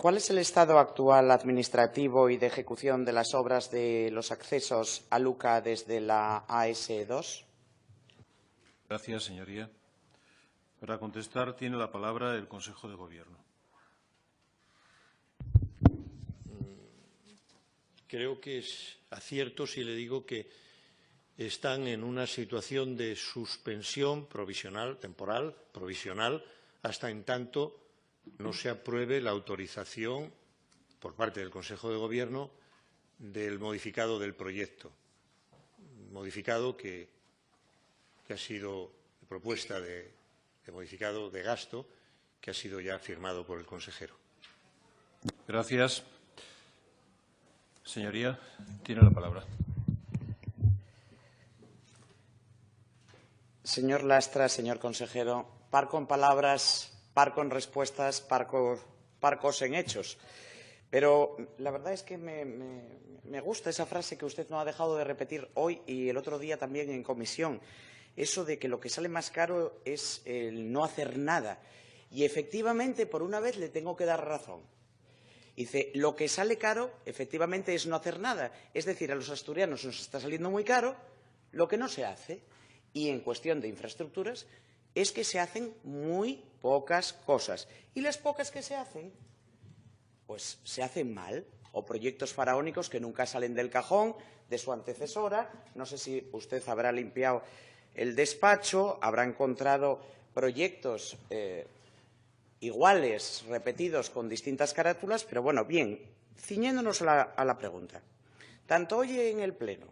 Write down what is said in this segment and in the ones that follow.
¿Cuál es el estado actual administrativo y de ejecución de las obras de los accesos a Luca desde la AS2? Gracias, señoría. Para contestar, tiene la palabra el Consejo de Gobierno. Creo que es acierto si le digo que están en una situación de suspensión provisional, temporal, provisional, hasta en tanto no se apruebe la autorización por parte del Consejo de Gobierno del modificado del proyecto, modificado que ha sido propuesta de modificado de gasto que ha sido ya firmado por el consejero. Gracias. Señoría, tiene la palabra. Señor Lastra, señor consejero, parco en palabras, parco en respuestas, parcos en hechos. Pero la verdad es que me gusta esa frase que usted no ha dejado de repetir hoy y el otro día también en comisión. Eso de que lo que sale más caro es el no hacer nada. Y efectivamente, por una vez, le tengo que dar razón. Dice, lo que sale caro, efectivamente, es no hacer nada. Es decir, a los asturianos nos está saliendo muy caro lo que no se hace. Y en cuestión de infraestructuras es que se hacen muy pocas cosas. Y las pocas que se hacen, pues se hacen mal. O proyectos faraónicos que nunca salen del cajón de su antecesora. No sé si usted habrá limpiado el despacho, habrá encontrado proyectos iguales, repetidos, con distintas carátulas, pero bueno, bien, ciñéndonos a la pregunta. Tanto hoy en el Pleno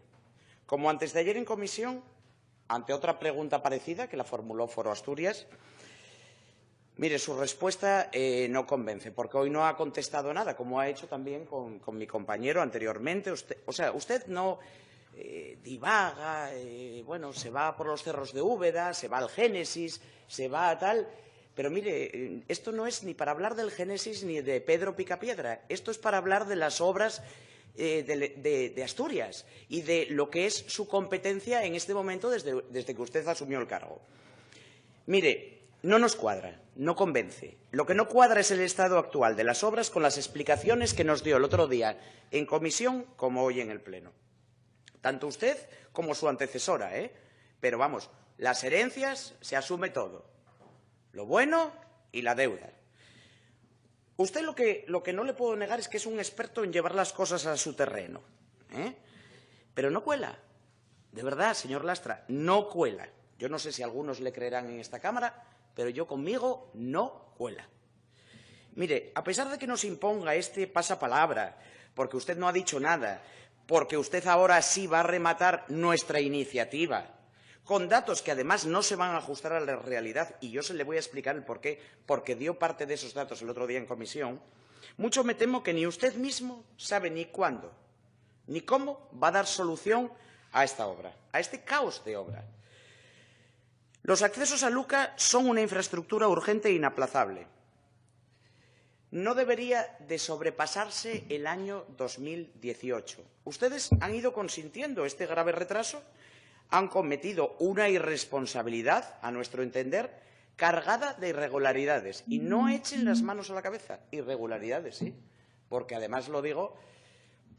como antes de ayer en comisión, ante otra pregunta parecida que la formuló Foro Asturias, mire, su respuesta no convence, porque hoy no ha contestado nada, como ha hecho también con mi compañero anteriormente. Usted no divaga, bueno, se va por los cerros de Úbeda, se va al Génesis, se va a tal. Pero mire, esto no es ni para hablar del Génesis ni de Pedro Picapiedra. Esto es para hablar de las obras de Asturias y de lo que es su competencia en este momento desde que usted asumió el cargo. Mire, no nos cuadra, no convence. Lo que no cuadra es el estado actual de las obras con las explicaciones que nos dio el otro día en comisión como hoy en el Pleno. Tanto usted como su antecesora, Pero vamos, las herencias se asume todo. Lo bueno y la deuda. Usted lo que no le puedo negar es que es un experto en llevar las cosas a su terreno. Pero no cuela. De verdad, señor Lastra, no cuela. Yo no sé si algunos le creerán en esta Cámara, pero yo conmigo no cuela. Mire, a pesar de que nos imponga este pasapalabra, porque usted no ha dicho nada, porque usted ahora sí va a rematar nuestra iniciativa, con datos que además no se van a ajustar a la realidad, y yo se le voy a explicar el porqué, porque dio parte de esos datos el otro día en comisión, mucho me temo que ni usted mismo sabe ni cuándo, ni cómo va a dar solución a esta obra, a este caos de obra. Los accesos a Luca son una infraestructura urgente e inaplazable. No debería de sobrepasarse el año 2018. Ustedes han ido consintiendo este grave retraso, han cometido una irresponsabilidad, a nuestro entender, cargada de irregularidades. Y no echen las manos a la cabeza. Irregularidades, sí. Porque además lo digo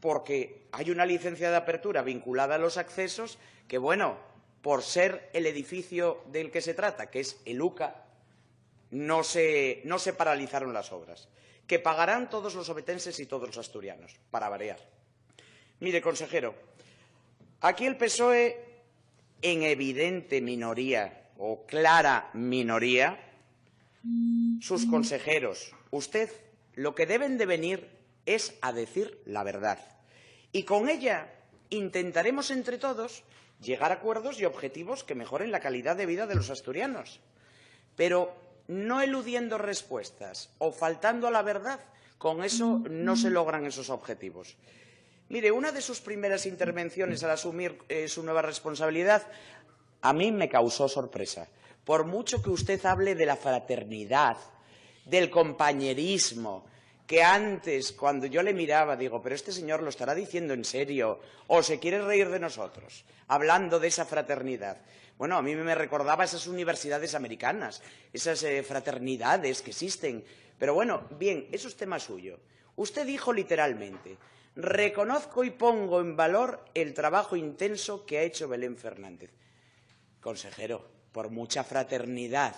porque hay una licencia de apertura vinculada a los accesos que, bueno, por ser el edificio del que se trata, que es el UCA, no se paralizaron las obras, que pagarán todos los obetenses y todos los asturianos, para variar. Mire, consejero, aquí el PSOE, en evidente minoría o clara minoría, sus consejeros, usted, lo que deben de venir es a decir la verdad. Y con ella intentaremos entre todos llegar a acuerdos y objetivos que mejoren la calidad de vida de los asturianos. Pero no eludiendo respuestas o faltando a la verdad, con eso no se logran esos objetivos. Mire, una de sus primeras intervenciones al asumir su nueva responsabilidad a mí me causó sorpresa. Por mucho que usted hable de la fraternidad, del compañerismo, que antes, cuando yo le miraba, digo, pero este señor lo estará diciendo en serio o se quiere reír de nosotros, hablando de esa fraternidad. Bueno, a mí me recordaba esas universidades americanas, esas fraternidades que existen, Pero bueno, bien, eso es tema suyo. Usted dijo literalmente: reconozco y pongo en valor el trabajo intenso que ha hecho Belén Fernández. Consejero, por mucha fraternidad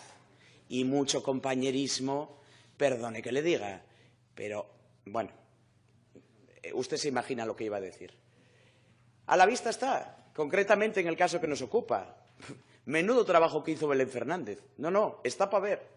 y mucho compañerismo, perdone que le diga, pero, bueno, usted se imagina lo que iba a decir. A la vista está, concretamente en el caso que nos ocupa. Menudo trabajo que hizo Belén Fernández. No, está para ver.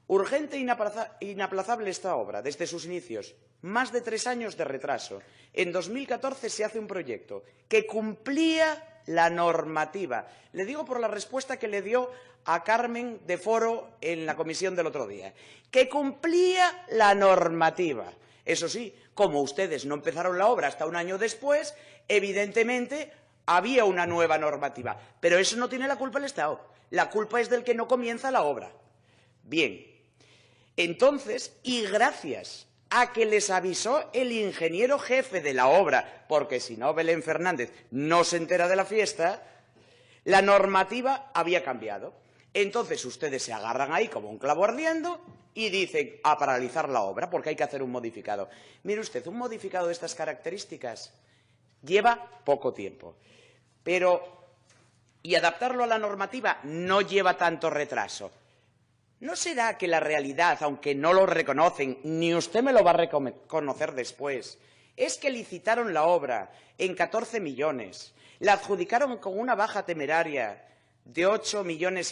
Urgente e inaplazable esta obra, desde sus inicios. Más de 3 años de retraso. En 2014 se hace un proyecto que cumplía la normativa. Le digo por la respuesta que le dio a Carmen de Foro en la comisión del otro día. Que cumplía la normativa. Eso sí, como ustedes no empezaron la obra hasta un año después, evidentemente había una nueva normativa. Pero eso no tiene la culpa el Estado. La culpa es del que no comienza la obra. Bien. Entonces, y gracias a que les avisó el ingeniero jefe de la obra, porque si no Belén Fernández no se entera de la fiesta, la normativa había cambiado. Entonces ustedes se agarran ahí como un clavo ardiendo y dicen a paralizar la obra porque hay que hacer un modificado. Mire usted, un modificado de estas características lleva poco tiempo, y adaptarlo a la normativa no lleva tanto retraso. ¿No será que la realidad, aunque no lo reconocen, ni usted me lo va a reconocer después, es que licitaron la obra en 14 millones, la adjudicaron con una baja temeraria de 8,5 millones?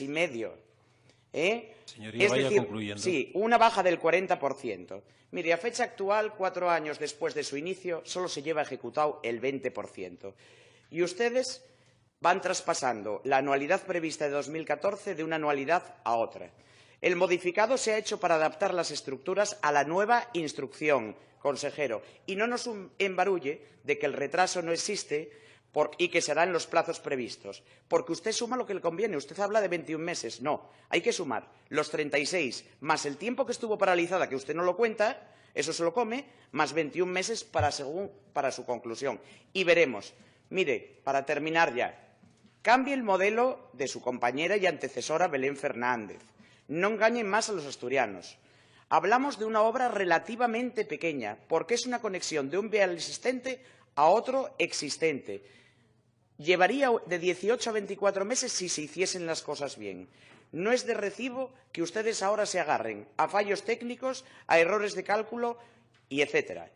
Señoría, Es vaya decir, concluyendo. sí, una baja del 40%. Mire, a fecha actual, 4 años después de su inicio, solo se lleva ejecutado el 20%. Y ustedes van traspasando la anualidad prevista de 2014 de una anualidad a otra. El modificado se ha hecho para adaptar las estructuras a la nueva instrucción, consejero, y no nos embarulle de que el retraso no existe y que será en los plazos previstos, porque usted suma lo que le conviene. Usted habla de 21 meses. No, hay que sumar los 36 más el tiempo que estuvo paralizada, que usted no lo cuenta, eso se lo come, más 21 meses para su conclusión. Y veremos. Mire, para terminar ya, cambie el modelo de su compañera y antecesora Belén Fernández. No engañen más a los asturianos. Hablamos de una obra relativamente pequeña, porque es una conexión de un vial existente a otro existente. Llevaría de 18 a 24 meses si se hiciesen las cosas bien. No es de recibo que ustedes ahora se agarren a fallos técnicos, a errores de cálculo y etcétera.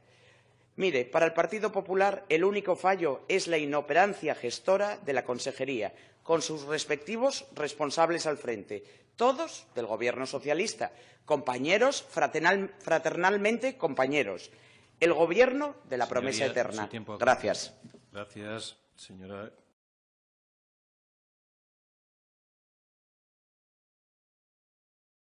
Mire, para el Partido Popular el único fallo es la inoperancia gestora de la Consejería, con sus respectivos responsables al frente, todos del Gobierno socialista, compañeros, fraternalmente compañeros. El Gobierno de la promesa eterna. Su tiempo ha Gracias. Gracias, señora.